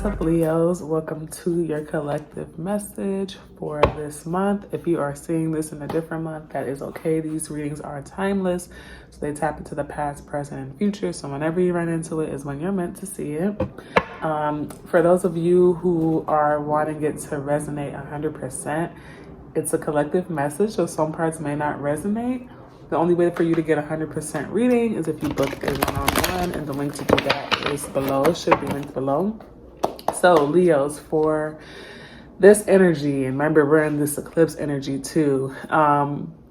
up, Leos? Welcome to your collective message for this month. If you are seeing this in a different month, that is okay. These readings are timeless, so they tap into the past, present, and future. So whenever you run into it is when you're meant to see it. For those of you who are wanting it to resonate 100%, it's a collective message, so some parts may not resonate. The only way for you to get 100% reading is if you book a one-on-one, and the link to do that is below. It should be linked below. So Leos, for this energy, and remember we're in this eclipse energy too.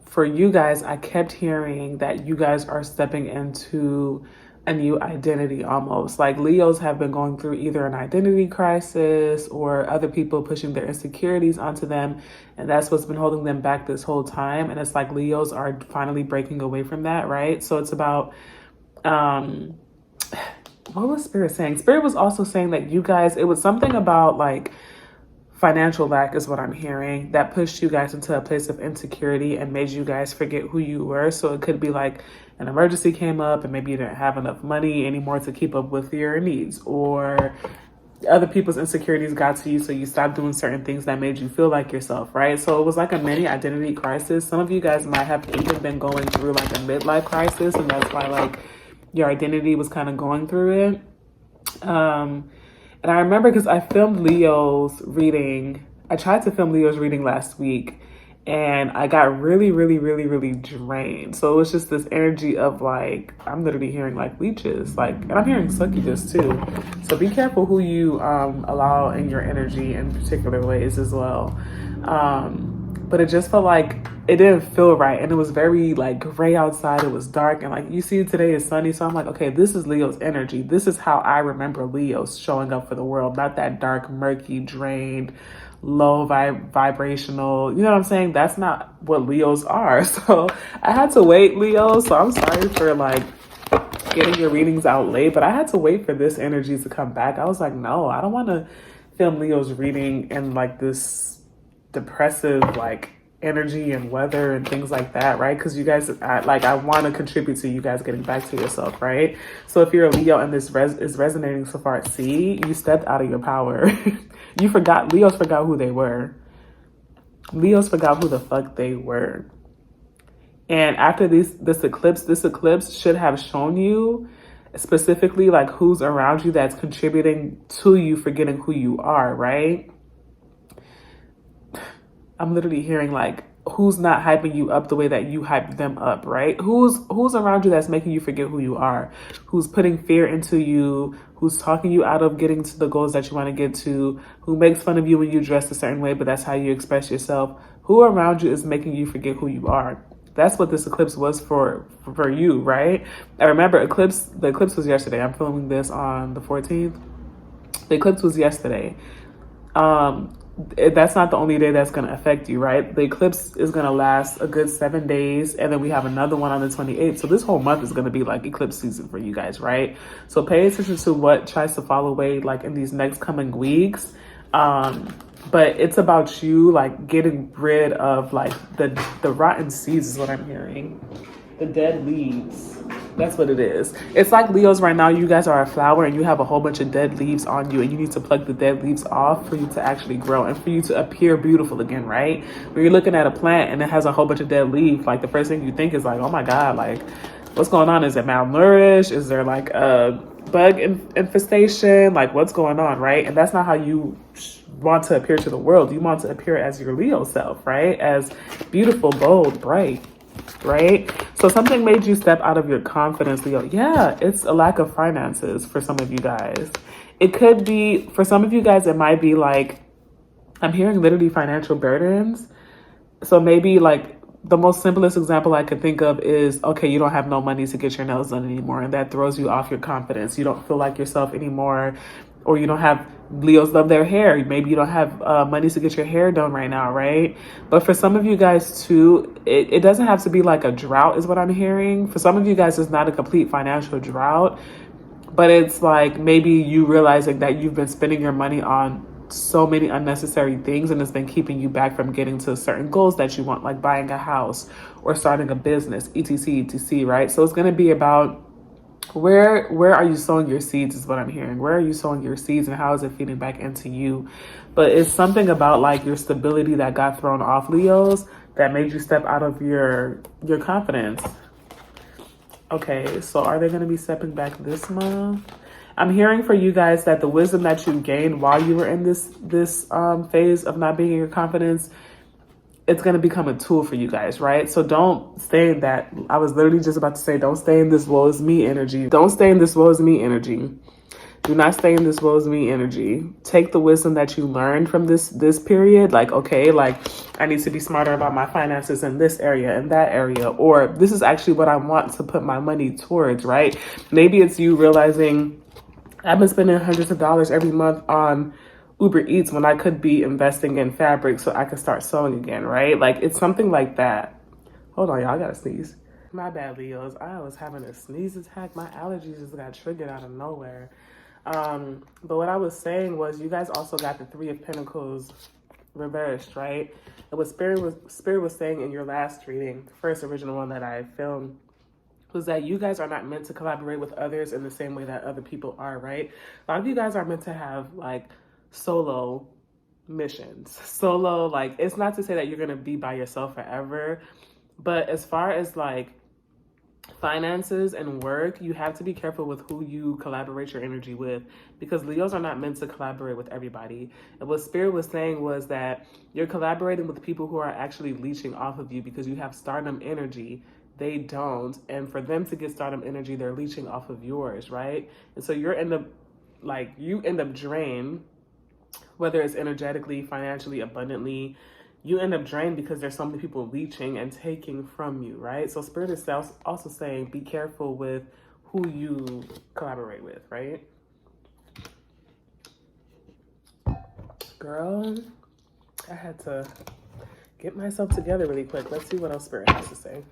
For you guys, I kept hearing that you guys are stepping into a new identity almost. Like Leos have been going through either an identity crisis or other people pushing their insecurities onto them. And that's what's been holding them back this whole time. And it's like Leos are finally breaking away from that, right? So it's about, what was Spirit saying? Spirit was also saying that you guys, it was something about like financial lack is what I'm hearing that pushed you guys into a place of insecurity and made you guys forget who you were. So it could be like an emergency came up and maybe you didn't have enough money anymore to keep up with your needs, or other people's insecurities got to you, so you stopped doing certain things that made you feel like yourself, right? So it was like a mini identity crisis. Some of you guys might have even been going through like a midlife crisis, and that's why like your identity was kind of going through it. And I remember because I filmed Leo's reading. I tried to film Leo's reading last week, and I got really drained. So it was just this energy of like, I'm literally hearing like leeches, like, and I'm hearing succubus too. So be careful who you allow in your energy in particular ways as well. But it just felt like it didn't feel right. And it was very like gray outside. It was dark. And like you see today is sunny. So I'm like, okay, this is Leo's energy. This is how I remember Leo's showing up for the world. Not that dark, murky, drained, low vibrational. You know what I'm saying? That's not what Leos are. So I had to wait, Leo. So I'm sorry for like getting your readings out late. But I had to wait for this energy to come back. I was like, no, I don't want to film Leo's reading in like this depressive like energy and weather and things like that, right? Because you guys, I want to contribute to you guys getting back to yourself, right? So if you're a Leo and this is resonating so far at sea, you stepped out of your power. Leos forgot who they were. Leos forgot who the fuck they were. And after this eclipse should have shown you specifically like who's around you that's contributing to you forgetting who you are, right? I'm literally hearing like, who's not hyping you up the way that you hyped them up, right? Who's around you that's making you forget who you are? Who's putting fear into you? Who's talking you out of getting to the goals that you want to get to? Who makes fun of you when you dress a certain way, but that's how you express yourself? Who around you is making you forget who you are? That's what this eclipse was for you, right? I remember the eclipse was yesterday. I'm filming this on the 14th. The eclipse was yesterday. That's not the only day that's going to affect you, right? The eclipse is going to last a good 7 days, and then we have another one on the 28th. So this whole month is going to be like eclipse season for you guys, right? So pay attention to what tries to fall away like in these next coming weeks. But it's about you like getting rid of like the rotten seeds is what I'm hearing. The dead leaves. That's what it is. It's like Leos right now, you guys are a flower and you have a whole bunch of dead leaves on you, and you need to pluck the dead leaves off for you to actually grow and for you to appear beautiful again, right? When you're looking at a plant and it has a whole bunch of dead leaves, like the first thing you think is like, oh my God, like what's going on? Is it malnourished? Is there like a bug infestation? Like what's going on, right? And that's not how you want to appear to the world. You want to appear as your Leo self, right? As beautiful, bold, bright. Right? So something made you step out of your confidence, Leo. Yeah, it's a lack of finances for some of you guys. It could be, for some of you guys, it might be like, I'm hearing literally financial burdens. So maybe like the most simplest example I could think of is, okay, you don't have no money to get your nails done anymore, and that throws you off your confidence. You don't feel like yourself anymore, or you don't have, Leos love their hair. Maybe you don't have money to get your hair done right now, right? But for some of you guys too, it doesn't have to be like a drought is what I'm hearing. For some of you guys, it's not a complete financial drought, but it's like maybe you realizing that you've been spending your money on so many unnecessary things, and it's been keeping you back from getting to certain goals that you want, like buying a house or starting a business, etc, right? So it's going to be about where are you sowing your seeds is what I'm hearing. Where are you sowing your seeds and how is it feeding back into you? But it's something about like your stability that got thrown off, Leos, that made you step out of your confidence. Okay, so are they going to be stepping back this month? I'm hearing for you guys that the wisdom that you gained while you were in this phase of not being in your confidence, it's going to become a tool for you guys, right? So don't stay in that. I was literally just about to say, don't stay in this woe is me energy. Don't stay in this woe is me energy. Do not stay in this woe is me energy. Take the wisdom that you learned from this period. Like, okay, like I need to be smarter about my finances in this area and that area. Or this is actually what I want to put my money towards, right? Maybe it's you realizing I've been spending hundreds of dollars every month on Uber Eats when I could be investing in fabric so I could start sewing again, right? Like it's something like that. Hold on, y'all, I gotta sneeze. My bad, Leos. I was having a sneeze attack. My allergies just got triggered out of nowhere. But what I was saying was you guys also got the Three of Pentacles reversed, right? And what Spirit was saying in your last reading, the first original one that I filmed, was that you guys are not meant to collaborate with others in the same way that other people are, right? A lot of you guys are meant to have like solo missions. Solo, like it's not to say that you're gonna be by yourself forever, but as far as like finances and work, you have to be careful with who you collaborate your energy with, because Leos are not meant to collaborate with everybody. And what Spirit was saying was that you're collaborating with people who are actually leeching off of you because you have stardom energy. They don't. And for them to get stardom energy, they're leeching off of yours, right? And so you end up drained, whether it's energetically, financially, abundantly. You end up drained because there's so many people leeching and taking from you, right? So Spirit is also saying be careful with who you collaborate with, right? Girl, I had to get myself together really quick. Let's see what else Spirit has to say.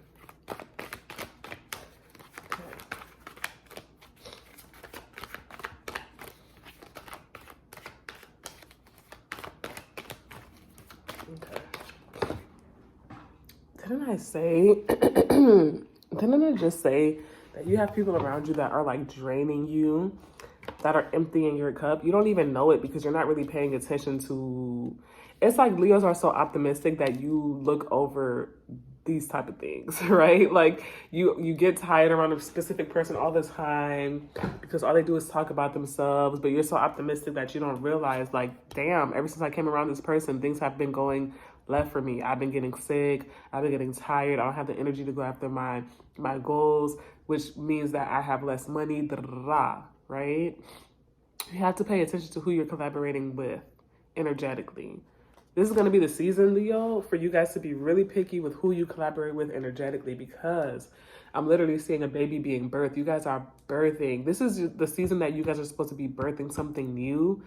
Didn't I just say that you have people around you that are like draining you, that are emptying your cup? You don't even know it because you're not really paying attention to. It's like Leos are so optimistic that you look over these type of things, right? Like you get tired around a specific person all the time because all they do is talk about themselves, but you're so optimistic that you don't realize like, damn, ever since I came around this person, things have been going left for me. I've been getting sick. I've been getting tired. I don't have the energy to go after my goals, which means that I have less money, right? You have to pay attention to who you're collaborating with energetically. This is going to be the season, Leo, for you guys to be really picky with who you collaborate with energetically, because I'm literally seeing a baby being birthed. You guys are birthing. This is the season that you guys are supposed to be birthing something new.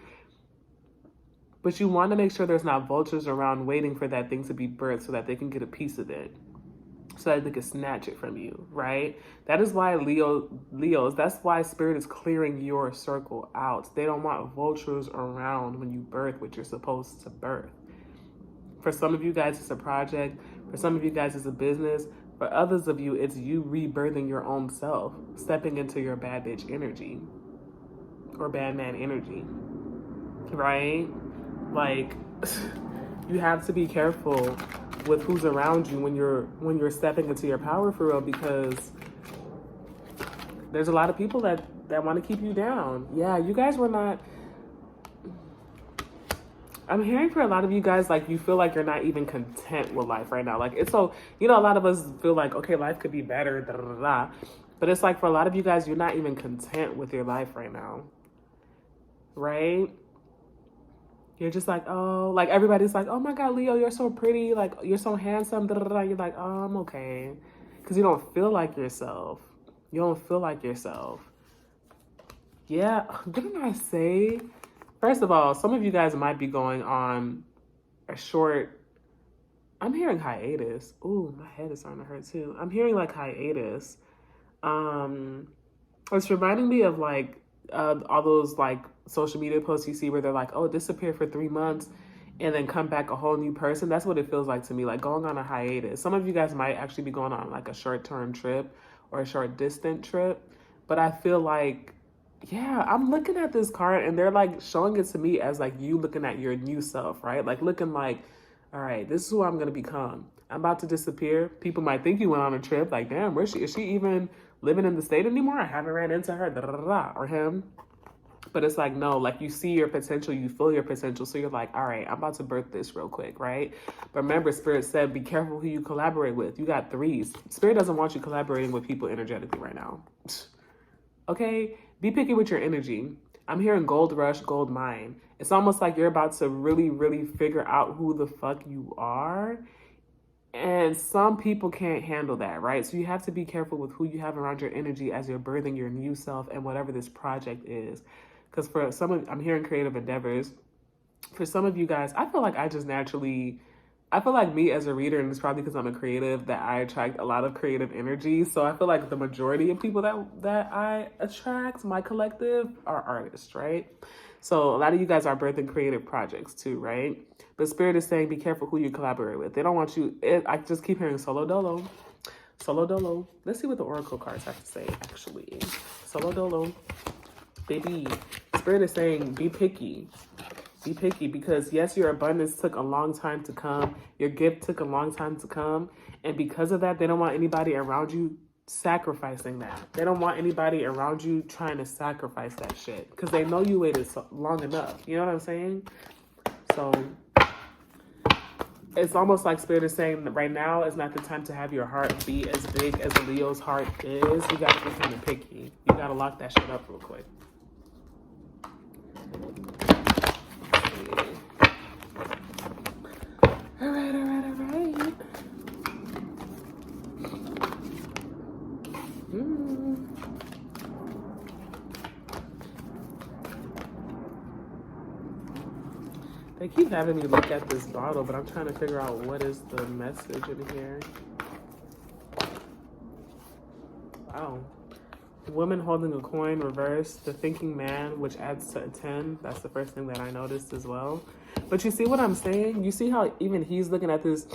But you want to make sure there's not vultures around waiting for that thing to be birthed so that they can get a piece of it, so that they can snatch it from you, right? That is why Leos, that's why Spirit is clearing your circle out. They don't want vultures around when you birth what you're supposed to birth. For some of you guys, it's a project. For some of you guys, it's a business. For others of you, it's you rebirthing your own self, stepping into your bad bitch energy or bad man energy, right? Like, you have to be careful with who's around you when you're stepping into your power for real, because there's a lot of people that want to keep you down. Yeah, you guys were not. I'm hearing for a lot of you guys, like, you feel like you're not even content with life right now. Like, it's so, a lot of us feel like, okay, life could be better, but it's like for a lot of you guys, you're not even content with your life right now, right? You're just like, oh, like everybody's like, oh my God, Leo, you're so pretty. Like, you're so handsome. You're like, oh, I'm okay. Because you don't feel like yourself. You don't feel like yourself. Yeah, didn't I say? First of all, some of you guys might be going on a short, I'm hearing hiatus. Ooh, my head is starting to hurt too. I'm hearing like hiatus. It's reminding me of like, all those like social media posts you see where they're like, oh, disappear for 3 months and then come back a whole new person. That's what it feels like to me, like going on a hiatus. Some of you guys might actually be going on like a short-term trip or a short distant trip, But I feel like, yeah, I'm looking at this card and they're like showing it to me as like you looking at your new self, right? Like looking like, all right, this is who I'm going to become. I'm about to disappear. People might think you went on a trip. Like, damn, where's she? Is she even living in the state anymore? I haven't ran into her, da, da, da, da, or him. But it's like, no, like you see your potential, you feel your potential. So you're like, all right, I'm about to birth this real quick, right? But remember, Spirit said, be careful who you collaborate with. You got threes. Spirit doesn't want you collaborating with people energetically right now. Okay? Be picky with your energy. I'm hearing gold rush, gold mine. It's almost like you're about to really, really figure out who the fuck you are. And some people can't handle that, right? So you have to be careful with who you have around your energy as you're birthing your new self and whatever this project is. Because for some of, I'm hearing creative endeavors. For some of you guys, I feel like I feel like me as a reader, and it's probably because I'm a creative, that I attract a lot of creative energy. So I feel like the majority of people that I attract, my collective, are artists, right? So a lot of you guys are birthing creative projects too, right? But Spirit is saying, be careful who you collaborate with. They don't want you, I just keep hearing solo dolo. Solo dolo. Let's see what the Oracle cards have to say, actually. Solo dolo. Baby. Spirit is saying, be picky. Be picky because yes, your abundance took a long time to come. Your gift took a long time to come. And because of that, they don't want anybody around you sacrificing that. They don't want anybody around you trying to sacrifice that shit because they know you waited so long enough. You know what I'm saying? So it's almost like Spirit is saying that right now is not the time to have your heart be as big as a Leo's heart is. You got to be kind of picky. You got to lock that shit up real quick. All right. They keep having me look at this bottle, but I'm trying to figure out what is the message in here. Wow. Woman holding a coin, reverse, the thinking man, which adds to a 10. That's the first thing that I noticed as well. But you see what I'm saying? You see how even he's looking at this,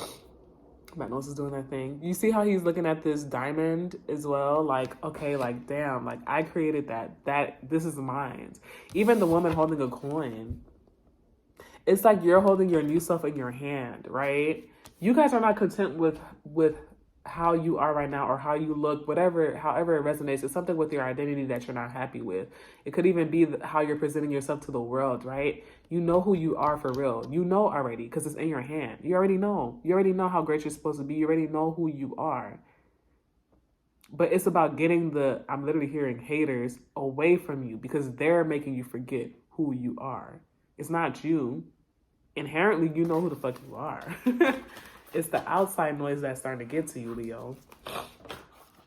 my nose is doing that thing. You see how he's looking at this diamond as well? Like, okay, like, damn, like I created that this is mine. Even the woman holding a coin, it's like you're holding your new self in your hand, right? You guys are not content with how you are right now or how you look, however it resonates. It's something with your identity that you're not happy with. It could even be how you're presenting yourself to the world, right? You know who you are for real. You know already because it's in your hand. You already know. You already know how great you're supposed to be. You already know who you are. But it's about getting I'm literally hearing haters away from you because they're making you forget who you are. It's not you. Inherently, you know who the fuck you are. It's the outside noise that's starting to get to you, Leo.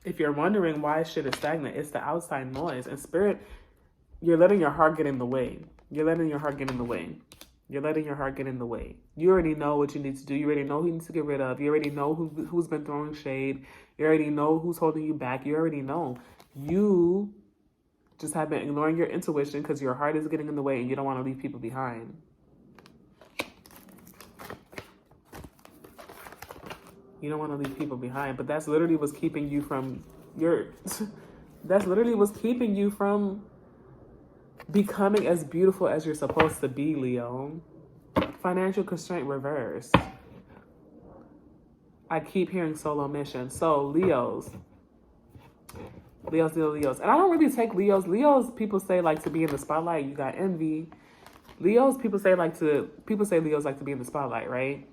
If you're wondering why shit is stagnant, it's the outside noise. And Spirit, you're letting your heart get in the way. You're letting your heart get in the way. You're letting your heart get in the way. You already know what you need to do. You already know who you need to get rid of. You already know who's been throwing shade. You already know who's holding you back. You already know. You just have been ignoring your intuition because your heart is getting in the way and you don't want to leave people behind. You don't want to leave people behind, but that's literally what's keeping you from becoming as beautiful as you're supposed to be, Leo. Financial constraint reverse. I keep hearing solo mission. So Leos. And I don't really take Leos. Leos, people say like to be in the spotlight. You got envy. Leos, people say Leos like to be in the spotlight, right?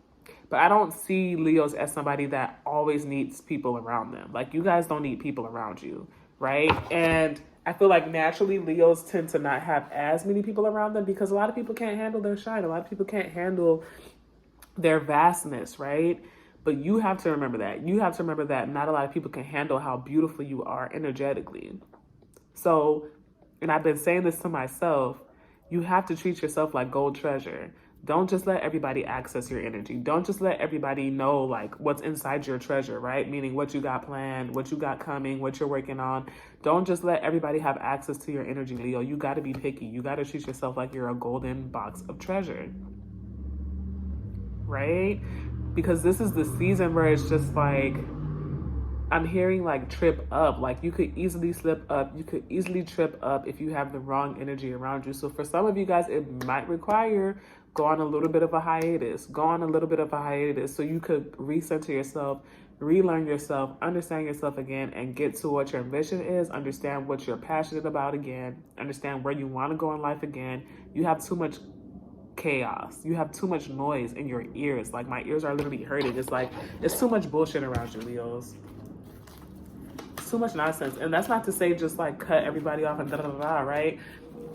But I don't see Leos as somebody that always needs people around them. Like, you guys don't need people around you, right? And I feel like naturally Leos tend to not have as many people around them because a lot of people can't handle their shine. A lot of people can't handle their vastness, right? But you have to remember that. You have to remember that not a lot of people can handle how beautiful you are energetically. So, and I've been saying this to myself, you have to treat yourself like gold treasure. Don't just let everybody access your energy. Don't just let everybody know like what's inside your treasure, right? Meaning what you got planned, what you got coming, what you're working on. Don't just let everybody have access to your energy, Leo. You got to be picky. You got to treat yourself like you're a golden box of treasure, right? Because this is the season where it's just like, I'm hearing like trip up. Like you could easily slip up. You could easily trip up if you have the wrong energy around you. So for some of you guys, it might require go on a little bit of a hiatus. Go on a little bit of a hiatus so you could recenter yourself, relearn yourself, understand yourself again, and get to what your mission is. Understand what you're passionate about again. Understand where you want to go in life again. You have too much chaos. You have too much noise in your ears. Like my ears are literally hurting. It's like it's too much bullshit around you, Leos. Too much nonsense. And that's not to say just like cut everybody off and da da da da, right?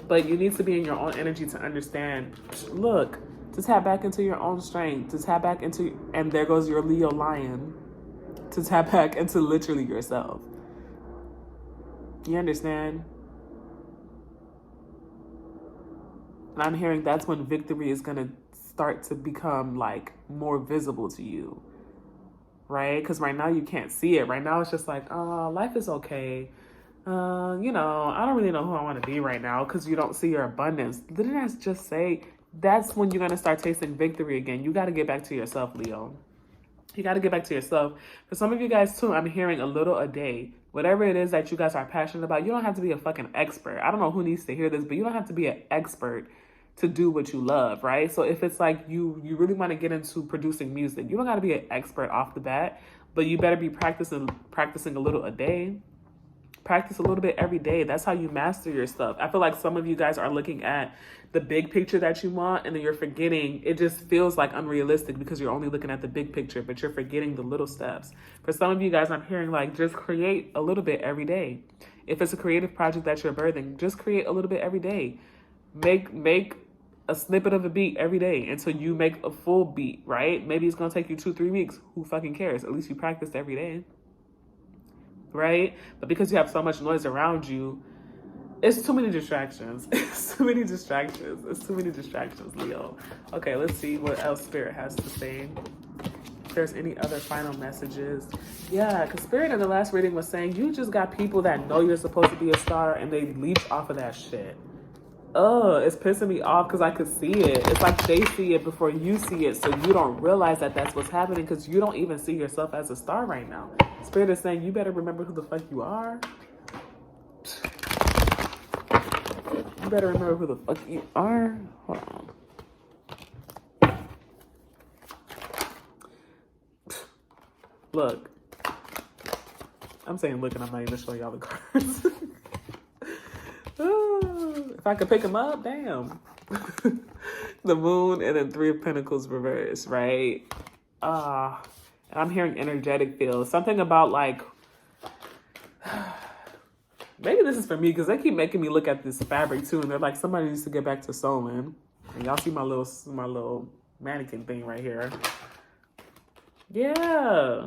But you need to be in your own energy to understand. Look, to tap back into your own strength, to tap back into, and there goes your Leo lion, to tap back into literally yourself. You understand? And I'm hearing that's when victory is going to start to become like more visible to you. Right? Because right now you can't see it. Right now it's just like, oh, life is okay. You know, I don't really know who I want to be right now because you don't see your abundance. Didn't I just say that's when you're going to start tasting victory again? You got to get back to yourself, Leo. You got to get back to yourself. For some of you guys too, I'm hearing a little a day. Whatever it is that you guys are passionate about, you don't have to be a fucking expert. I don't know who needs to hear this, but you don't have to be an expert to do what you love, right? So if it's like you really want to get into producing music, you don't got to be an expert off the bat, but you better be practicing a little a day. Practice a little bit every day. That's how you master your stuff. I feel like some of you guys are looking at the big picture that you want and then you're forgetting. It just feels like unrealistic because you're only looking at the big picture, but you're forgetting the little steps. For some of you guys, I'm hearing like just create a little bit every day. If it's a creative project that you're birthing, just create a little bit every day. Make a snippet of a beat every day until you make a full beat, right? Maybe it's going to take you 2-3 weeks. Who fucking cares? At least you practiced every day. Right? But because you have so much noise around you, it's too many distractions. It's too many distractions. It's too many distractions, Leo. Okay, let's see what else Spirit has to say. If there's any other final messages. Yeah, because Spirit in the last reading was saying you just got people that know you're supposed to be a star and they leech off of that shit. It's pissing me off because I could see it. It's like they see it before you see it, so you don't realize that that's what's happening because you don't even see yourself as a star right now. Spirit is saying you better remember who the fuck you are. You better remember who the fuck you are. Hold on. Look. I'm saying look and I'm not even showing y'all the cards. If I could pick them up, damn. The Moon and then 3 of Pentacles reversed, right? And I'm hearing energetic fields. Something about like, maybe this is for me because they keep making me look at this fabric too, and they're like, somebody needs to get back to sewing. And y'all see my little mannequin thing right here. Yeah.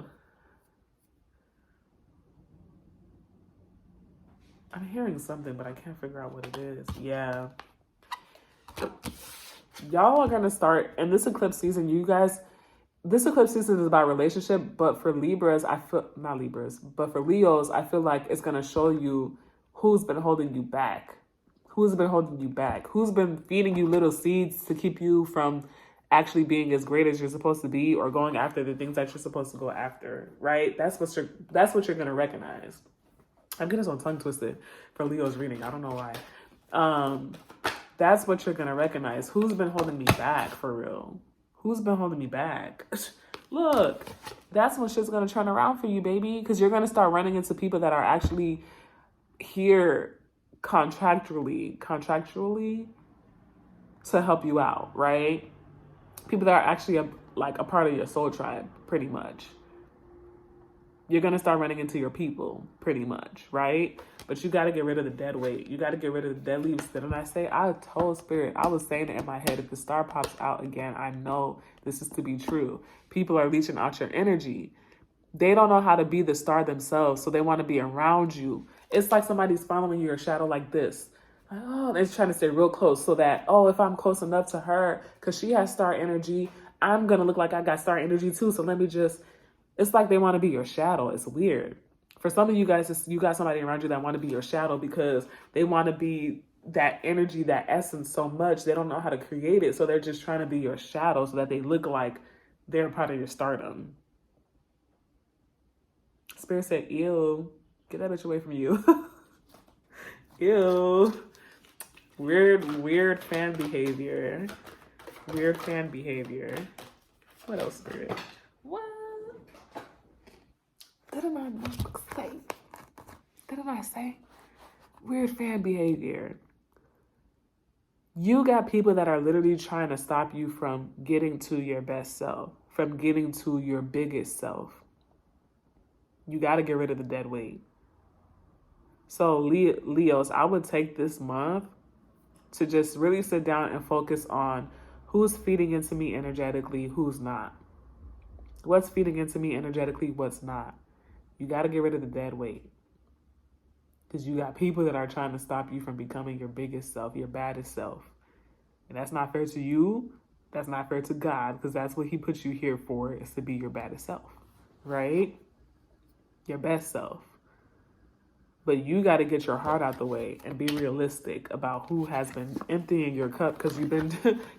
I'm hearing something, but I can't figure out what it is. Yeah. Y'all are going to start, in this eclipse season, you guys, this eclipse season is about relationship, but for Libras, but for Leos, I feel like it's going to show you who's been holding you back. Who's been holding you back? Who's been feeding you little seeds to keep you from actually being as great as you're supposed to be or going after the things that you're supposed to go after, right? That's what you're going to recognize. I'm getting so tongue twisted for Leo's reading. I don't know why. That's what you're going to recognize. Who's been holding me back for real? Who's been holding me back? Look, that's when shit's going to turn around for you, baby. Because you're going to start running into people that are actually here contractually to help you out, right? People that are actually a part of your soul tribe, pretty much. You're going to start running into your people, pretty much, right? But you got to get rid of the dead weight. You got to get rid of the dead leaves. Didn't I say? I told Spirit, I was saying it in my head. If the star pops out again, I know this is to be true. People are leeching out your energy. They don't know how to be the star themselves, so they want to be around you. It's like somebody's following your shadow like this. Oh, they're trying to stay real close so that, if I'm close enough to her, because she has star energy, I'm going to look like I got star energy too. So let me just... It's like they want to be your shadow. It's weird. For some of you guys, you got somebody around you that want to be your shadow because they want to be that energy, that essence so much. They don't know how to create it. So they're just trying to be your shadow so that they look like they're part of your stardom. Spirit said, ew, get that bitch away from you. Ew. Weird fan behavior. Weird fan behavior. What else, Spirit? What? Didn't I say? Didn't I say? Weird fan behavior. You got people that are literally trying to stop you from getting to your best self, from getting to your biggest self. You got to get rid of the dead weight. So Leos, I would take this month to just really sit down and focus on who's feeding into me energetically, who's not. What's feeding into me energetically, what's not. You got to get rid of the dead weight. Because you got people that are trying to stop you from becoming your biggest self, your baddest self. And that's not fair to you. That's not fair to God, because that's what he put you here for, is to be your baddest self, right? Your best self. But you got to get your heart out the way and be realistic about who has been emptying your cup, because you've been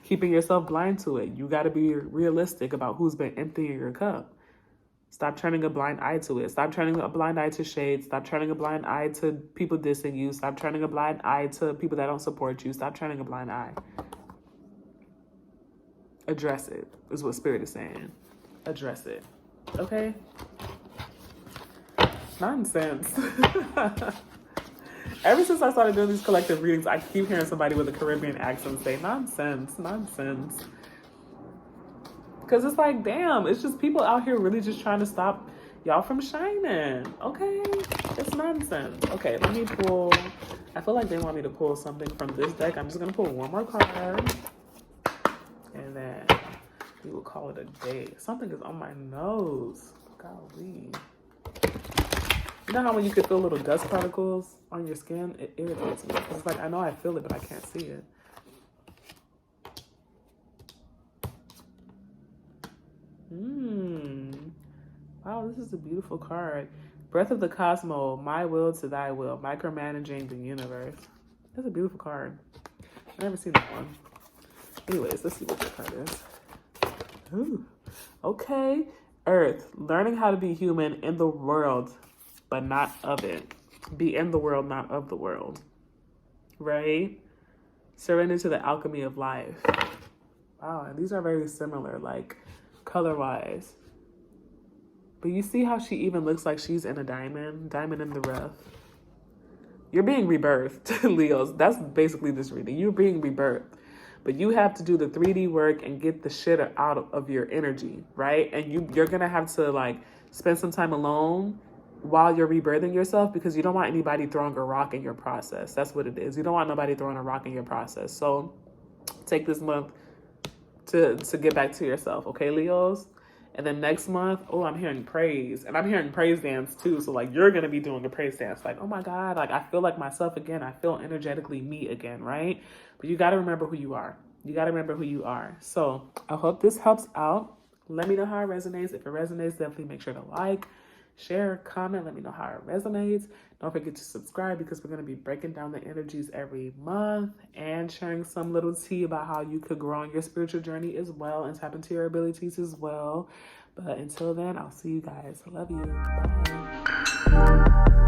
keeping yourself blind to it. You got to be realistic about who's been emptying your cup. Stop turning a blind eye to it. Stop turning a blind eye to shade. Stop turning a blind eye to people dissing you. Stop turning a blind eye to people that don't support you. Stop turning a blind eye. Address it, is what Spirit is saying. Address it. Okay? Nonsense. Ever since I started doing these collective readings, I keep hearing somebody with a Caribbean accent say, nonsense, nonsense. Because it's like, damn, it's just people out here really just trying to stop y'all from shining. Okay? It's nonsense. Okay, let me pull. I feel like they want me to pull something from this deck. I'm just going to pull one more card. And then we will call it a day. Something is on my nose. Golly. You know how when you could feel little dust particles on your skin? It irritates me. It's like, I know I feel it, but I can't see it. Wow, this is a beautiful card. Breath of the Cosmos, my will to thy will, micromanaging the universe. That's a beautiful card. I've never seen that one. Anyways, let's see what that card is. Ooh. Okay. Earth, learning how to be human in the world, but not of it. Be in the world, not of the world. Right? Surrender to the alchemy of life. Wow, and these are very similar, like color-wise. But you see how she even looks like she's in a diamond in the rough. You're being rebirthed, Leos. That's basically this reading. You're being rebirthed. But you have to do the 3D work and get the shit out of your energy, right? And you're going to have to like spend some time alone while you're rebirthing yourself, because you don't want anybody throwing a rock in your process. That's what it is. You don't want nobody throwing a rock in your process. So take this month to get back to yourself, okay, Leos? And then next month, oh, I'm hearing praise. And I'm hearing praise dance too. So like you're going to be doing a praise dance. Like, oh my God, like I feel like myself again. I feel energetically me again, right? But you got to remember who you are. You got to remember who you are. So I hope this helps out. Let me know how it resonates. If it resonates, definitely make sure to like, share, comment. Let me know how it resonates. Don't forget to subscribe, because we're going to be breaking down the energies every month and sharing some little tea about how you could grow on your spiritual journey as well and tap into your abilities as well. But until then, I'll see you guys. Love you. Bye.